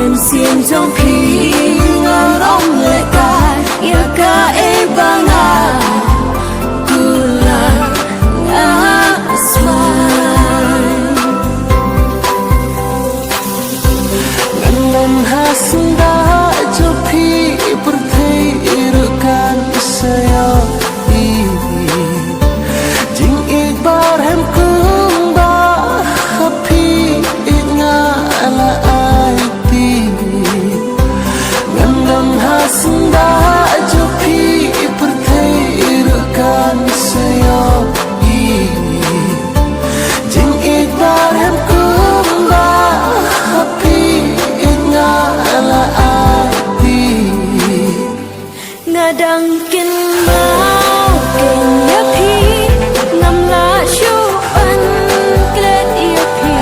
đêm xiên trong khi ngỡ đông lệ ca ya ca e banga gula asmai ngandam hasda jo phi perthei irukan sayo jing ikbar hem kumba happy ingala aiti ngandam hasda jo phi perthei irukan sayo jing ikbar hem kumba happy ingala aiti ngadang kin mau kin ya phi nam la shu an klet ya phi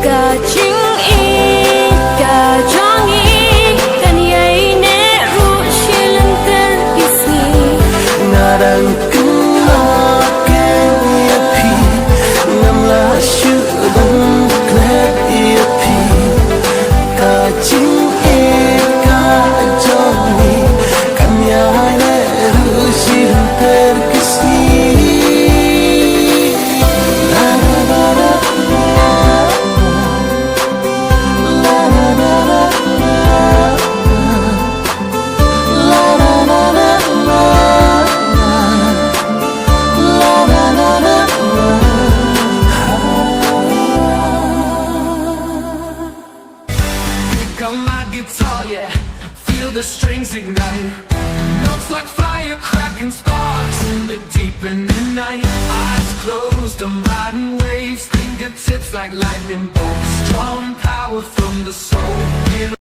ka ching e ka jong e kan yai ne ru shilan ter kisi ngarang kena ya phi nam la shu ban klet ya phi ka ching e ka jong kan yai ne ru shilan ter kisi la la la la la la la la Pick up my guitar, yeah. Feel the strings ignite. Notes like fire, cracking sparks in the deep in the night. Eyes closed, I'm riding waves. Fingertips like lightning bolts. Strong power from the soul.